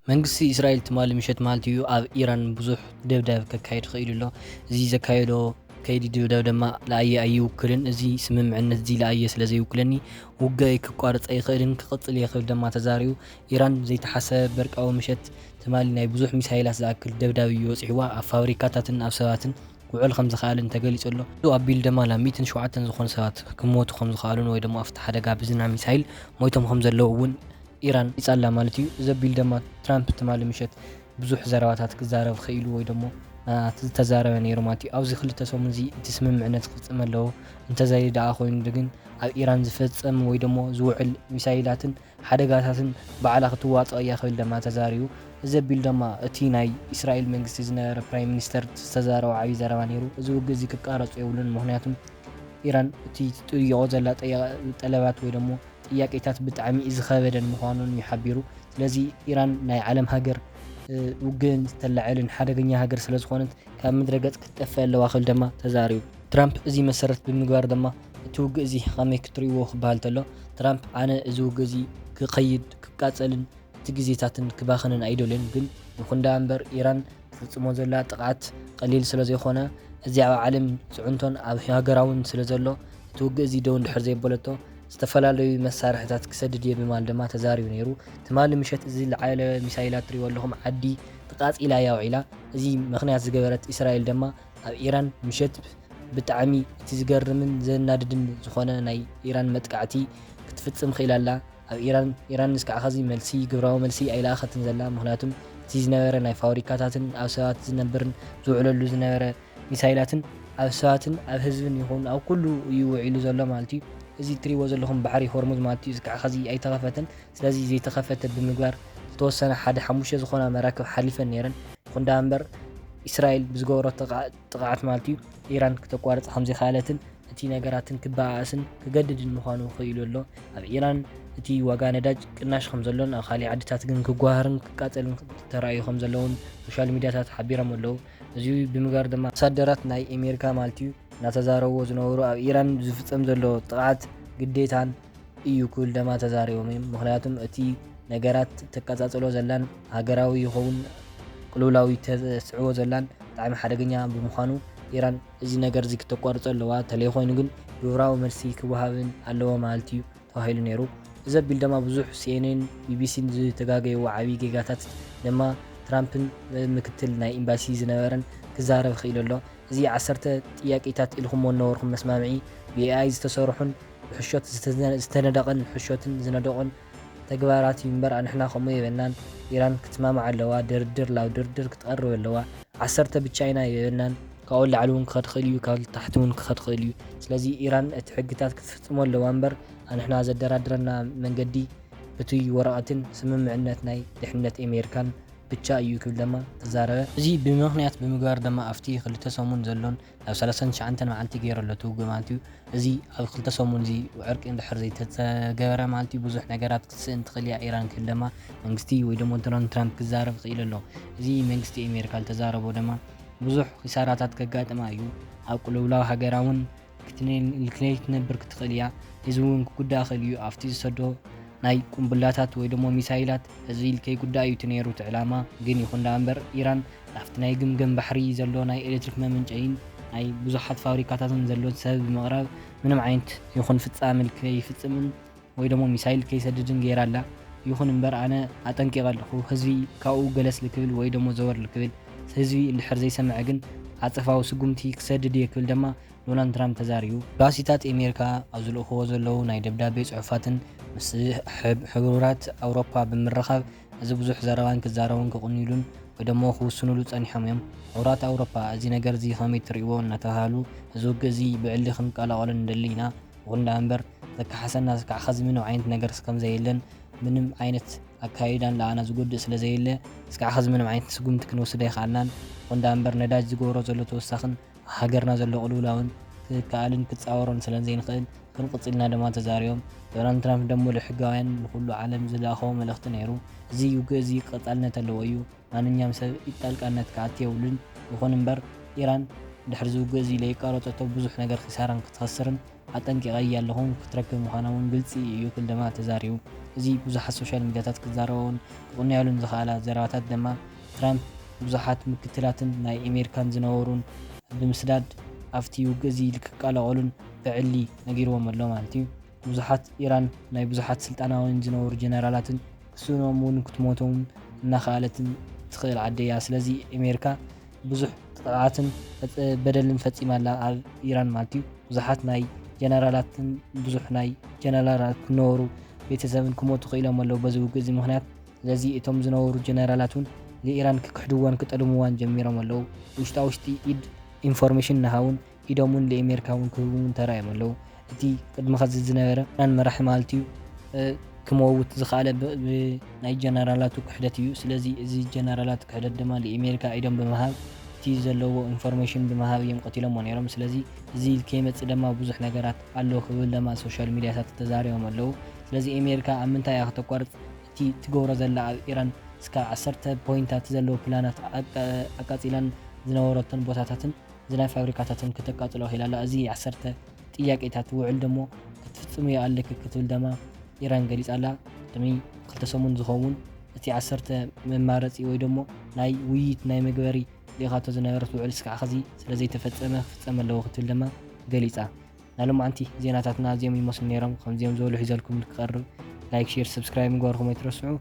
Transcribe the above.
መንግስቲ እስራኤል ትማሊ ምሸት ማልትዩ ኣብ ኢራን ብዙሕ ደብዳብ ከካይድ ኽኢሉ ኣሎ እዚ ዘካየዶ ከይዲ ደብዳብ ድማ ለኣየ ኣይውክልን እዚ ስምምዕነት እዚ ለኣየ ስለ ዘይውክለኒ ውግአይ ክቋረፅ ኣይኽእልን ክቕፅል ይኽእል ድማ ተዛሪቡ ኢራን ዘይተሓሰበ በርቃዊ ምሸት ትማሊ ናይ ብዙሕ ሚሳይላት ዝኣክል ደብዳብ እዩ ወፂሕዋ ኣብ ፋብሪካታትን ኣብ ሰባትን ውዕል ከም ዝኽኣልን ተገሊጹ ኣሎ ኣቢሉ ድማ ላ 107 ዝኾኑ ሰባት ክሞቱ ከም ዝኽኣሉን ወይ ድማ ኣብቲ ሓደጋ ብዝና ሚሳይል ሞይቶም ከም ዘለዉ እውን ኢራን ይጻላ ማለት እዩ ዘቢል ድማ ትራምፕ ትማሊ ምሸት ብዙሕ ዘረባታት ክዛረብ ኽኢሉ ወይ ደሞ ተዛረበ ነይሩ ማለት እዩ ኣብዚ ክልተ ሰሙን እዚ እቲ ስምምዕነት ክፍጽም ኣለዎ እንተዘይደኣ ኮይኑ ግን ኣብ ኢራን ዝፈጸም ወይ ደሞ ዝውዕል ሚሳይላትን ሓደጋታትን ባዕላ ክትዋፅእ እያ ክብል ድማ ተዛሪቡ ዘቢል ድማ እቲ ናይ እስራኤል መንግስቲ ዝነበረ ፕራይም ሚኒስተር ዝተዛረበ ዓብዪ ዘረባ ነይሩ እዚ ውግእ እዚ ክቃረፁ የብሉን ምክንያቱም ኢራን እቲ ትጥይቆ ዘላ ጠለባት ወይ ደሞ ጥያቄታት ብጣዕሚ ዝኸበደን ምዃኑን ይሓቢሩ ስለዚ ኢራን ናይ ዓለም ሃገር ውግእን ዝተላዓልን ሓደገኛ ሃገር ስለ ዝኾነት ካብ ምድረ ገጽ ክትጠፍእ ኣለዋ ክብል ድማ ተዛሪቡ ትራምፕ እዚ መሰረት ብምግባር ድማ እቲ ውግእ እዚ ከመይ ክትርእይዎ ክበሃል ተሎ ትራምፕ ኣነ እዚ ውግእ እዚ ክኸይድ ክቃጸልን እቲ ግዜታትን ክባኽንን ኣይደልን ግን ይኹን ዳ እምበር ኢራን ትፍጽሞ ዘላ ጥቕዓት ቀሊል ስለ ዘይኾነ እዚ ኣብ ዓለም ጽዕንቶን ኣብ ሃገራውን ስለ ዘሎ እቲ ውግእ እዚ ደው እንድሕር ዘይበለቶ ዝተፈላለዩ መሳርሕታት ክሰድድ እየ ብምባል ድማ ተዛሪቡ ነይሩ ትማሊ ምሸት እዚ ዝለዓለ ሚሳይላት ትሪእዎ ኣለኹም ዓዲ ተቃጺላ ያውዒላ እዚ ምክንያት ዝገበረት እስራኤል ድማ ኣብ ኢራን ምሸት ብጣዕሚ እቲ ዝገርምን ዘናድድን ዝኾነ ናይ ኢራን መጥቃዕቲ ክትፍጽም ኽኢላ ኣላ ኣብ ኢራን ንስካዕ ኸዚ መልሲ ግብራዊ መልሲ ኣይለኣኸትን ዘላ ምክንያቱም እቲ ዝነበረ ናይ ፋብሪካታትን ኣብ ሰባት ዝነብርን ዝውዕለሉ ዝነበረ ሚሳይላትን ኣብ ሰባትን ኣብ ህዝብን ይኹን ኣብ ኩሉ እዩ ውዒሉ ዘሎ ማለት እዩ እዚ ትሪእዎ ዘለኹም ባሕሪ ሆርሙዝ ማለት እዩ ዝከዓ ኸዚ ኣይተኸፈተን ስለዚ ዘይተኸፈተ ብምግባር ዝተወሰነ ሓደ 5 ዝኾና መራክብ ሓሊፈን ነይረን ይኹን ዳ እምበር እስራኤል ብዝገበሮ ጥቕዓት ማለት እዩ ኢራን ክተቋርፅ ከም ዘይከኣለትን እቲ ነገራትን ክበኣስን ክገድድን ምዃኑ ኽኢሉ ኣሎ ኣብ ኢራን እቲ ዋጋ ነዳጅ ቅናሽ ከም ዘሎን ኣብ ካሊእ ዓድታት ግን ክጓሃርን ክቃጸልን ተራእዩ ከም ዘለውን ሶሻል ሚድያታት ሓቢሮም ኣለዉ እዚ ብምግባር ድማ ኣምባሳደራት ናይ ኣሜሪካ ማለት እዩ እናተዛረብዎ ዝነበሩ ኣብ ኢራን ዝፍጸም ዘሎ ጥቕዓት ግዴታን እዩ ክብል ድማ ተዛሪቦም እዮም ምክንያቱም እቲ ነገራት ተቀጻጽሎ ዘላን ሃገራዊ ይኸውን ቅልውላዊ ተስዕቦ ዘላን ብጣዕሚ ሓደገኛ ብምዃኑ ኢራን እዚ ነገር እዚ ክተቋርጾ ኣለዋ ተለይ ኮይኑ ግን ግብራዊ መልሲ ክወሃብን ኣለዎ ማለት እዩ ተባሂሉ ነይሩ እዚ ኣቢል ድማ ብዙሕ ሲኤንኤን ቢቢሲን ዝተጋገይዎ ዓብዪ ጌጋታት ድማ ትራምፕን ምክትል ናይ ኤምባሲ ዝነበረን ክዛረብ ኽኢሉ ኣሎ እዚ 10 ጥያቄታት ኢልኹም ነበርኩም መስማምዒ ብኤኣይ ዝተሰርሑን ብሕሾት ዝተነደቐን ሕሾትን ዝነደቑን ተግባራት እምበር ኣንሕና ከምኡ የበናን ኢራን ክትስማማዕ ኣለዋ ድርድር ላብ ድርድር ክትቐርብ ኣለዋ 10 ብቻ ኢና የበናን ካብኡ ላዕሊ እውን ክኸድ ኽእል እዩ ካብ ታሕቲ እውን ክኸድ ኽእል እዩ ስለዚ ኢራን እቲ ሕግታት ክትፍጽሞ ኣለዋ እምበር ኣንሕና ዘደራድረና መንገዲ እቲ ወረቐትን ስምምዕነት ናይ ድሕነት ኣሜሪካን ብቻ እዩ ክብል ድማ ተዛረበ እዚ ብምክንያት ብምግባር ድማ ኣብቲ ክልተ ሰሙን ዘሎን ኣብ 39 መዓልቲ ገይሩ ኣሎ ትውግእ ማለት እዩ እዚ ኣብ ክልተ ሰሙን እዚ ዕርቂ እንድሕር ዘይተገበረ ማለት እዩ ብዙሕ ነገራት ክትስእን ትኽእል እያ ኢራን ክብል ድማ መንግስቲ ወይ ደሞ ዶናልድ ትራምፕ ክዛረብ ኽኢሉ ኣሎ እዚ መንግስቲ ኣሜሪካ ዝተዛረቦ ድማ ብዙሕ ኺሳራታት ከጋጥማ እዩ ኣብ ቅልውላው ሃገራውን ክትነብር ክትኽእል እያ እዚ እውን ክጉዳእ ኽእል እዩ ኣብቲ ዝሰዶ ናይ ቁምብላታት ወይ ደሞ ሚሳይላት እዚ ኢልከይ ጉዳይ እዩ ነይሩ እቲ ዕላማ ግን ይኹን ዳ እምበር ኢራን ኣብቲ ናይ ግምገም ባሕሪ ዘሎ ናይ ኤሌክትሪክ መመንጨይን ናይ ብዙሓት ፋብሪካታትን ዘሎ ሰብ ብምቕራብ ምንም ዓይነት ይኹን ፍጻመ ከይፍጽምን ወይ ደሞ ሚሳይል ከይሰድድን ገይራ ኣላ ይኹን እምበር ኣነ ኣጠንቂቐ ኣለኹ ህዝቢ ካብኡ ገለስ ልክብል ወይ ደሞ ዘወር ልክብል ህዝቢ እንድሕር ዘይሰምዐ ግን ኣጸፋዊ ስጉምቲ ክሰድድ እየ ክብል ድማ ዶናልድ ትራምፕ ተዛሪቡ ባሲታት ኣሜሪካ ኣብ ዝልእኽዎ ዘለዉ ናይ ደብዳቤ ጽሑፋትን ምስ ሕቡራት ኣውሮፓ ብምርኻብ እዚ ብዙሕ ዘረባን ክዛረቡን ክቕንዩሉን ወይ ደሞ ክውስኑሉ ጸኒሖም እዮም ሕቡራት ኣውሮፓ እዚ ነገር እዚ ከመይ ትርእይዎ እናተባሃሉ እዚ ውግእ እዚ ብዕሊ ክንቀላቐሎ ንደሊ ኢና ይኹን ዳ እምበር ዘከሓሰና ዝከዓ ኸዚ ምንም ዓይነት ነገር ከም ዘየለን ምንም ዓይነት ኣካይዳን ለኣና ዝጎድእ ስለ ዘየለ እስካዕ ኸዚ ምንም ዓይነት ስጉምቲ ክንወስድ ኣይከኣልናን ይኹን ዳ እምበር ነዳጅ ዝገብሮ ዘሎ ተወሳኽን ሃገርና ዘሎ ቅልውላውን ክከኣልን ክጻወሮን ስለ ዘይንኽእል ክንቅጽልና ድማ ተዛሪቦም ዶናልድ ትራምፕ ደሞ ለሕጋውያን ንኩሉ ዓለም ዝለኣኸቦ መልእኽቲ ነይሩ እዚ ውግእ እዚ ቀጻልነት ኣለዎ እዩ ማንኛውም ሰብ ኢጣልቃነት ክኣቱ የብሉን ይኹን እምበር ኢራን ድሕሪ ዝውግእ እዚ ለይቃረፀቶ ብዙሕ ነገር ክሳራን ክትኸስርን ኣጠንቂቐ ኣለኹም ክትረክብ ምዃና እውን ግልፂ እዩ ክብል ድማ ተዛሪቡ። እዚ ብዙሓት ሶሻል ሚድያታት ክዛረበውን ክቕንያሉን ዝኽኣላ ዘረባታት ድማ ትራምፕ ብዙሓት ምክትላትን ናይ ኣሜሪካን ዝነበሩን ብምስዳድ ኣብቲ ውግእ እዚ ክቃለቐሉን ብዕሊ ነጊርዎም ኣሎ ማለት እዩ። ብዙሓት ኢራን ናይ ብዙሓት ስልጣናውን ዝነበሩ ጀነራላትን ክስኖም እውን ክትሞቶም እናኽኣለትን ትኽእል ዓዲ እያ። ስለዚ ኣሜሪካ ብዙሕ ጥቕዓትን በደልን ፈፂማላ ኣብ ኢራን ማለት እዩ። ብዙሓት ናይ ጀነራላትን ብዙሕ ናይ ጀነራላት ዝነበሩ ቤተሰብን ክሞቱ ክኢሎም ኣለዉ በዚ ውግእ እዚ ምክንያት። ስለዚ እቶም ዝነበሩ ጀነራላት እውን ንኢራን ክክሕድዋን ክጠልምዋን ጀሚሮም ኣለዉ። ውሽጣ ኢድ ኢንፎርሜሽን እናሃውን ኢዶም እውን ለኣሜሪካ እውን ክህቡን ተራእዮም ኣለዉ። እቲ ቅድሚ ከዚ ዝነበረ ኢራን መራሒ ማለት እዩ ክመውት ዝኽኣለ ናይ ጀነራላቱ ክሕደት እዩ። ስለዚ እዚ ጀነራላት ክሕደት ድማ ለኣሜሪካ ኢዶም ብምሃብ እቲ ዘለዎ ኢንፎርሜሽን ብምሃብ እዮም ቀቲሎሞ ነይሮም። ስለዚ እዚ ከይመፅእ ድማ ብዙሕ ነገራት ኣሎ ክብል ድማ ሶሻል ሚድያታት ተዛሪቦም ኣለዉ። ስለዚ ኣሜሪካ ኣብ ምንታይ እያ ክተቋርፅ እቲ ትገብሮ ዘላ ኣብ ኢራን እስካብ 10 ፖይንታት ዘለዎ ፕላናት ኣቃፂላን ዝነበረቶን ቦታታትን ዝናይ ፋብሪካታትን ክተቃፅሎ ኺላላ። እዚ 10 ጥያቄታት ውዕል ደሞ ክትፍፅሙ እያ ኣለክ ክትብል ደማ ኢራን ገሊፃላ። ቅድሚ 2 ሰሙን ዝኸውን እቲ 10 መማረፂ ወይ ደሞ ናይ ውይይት ናይ መግበሪ ሊኻቶ ዝነበረት ውዕል እስካዕ ኸዚ ስለዘይተፈፀመ ክፍፀም ኣለዎ ክትብል ደማ ገሊፃ። ናሎማዓንቲ ዜናታትና እዚኦም ይመስሉ ነይሮም። ከምዚኦም ዝበሉ ሒዘልኩም ክቐርብ ላይክ፣ ሼር፣ ሰብስክራይብ ምግባርኩም ኣይትረስዑ።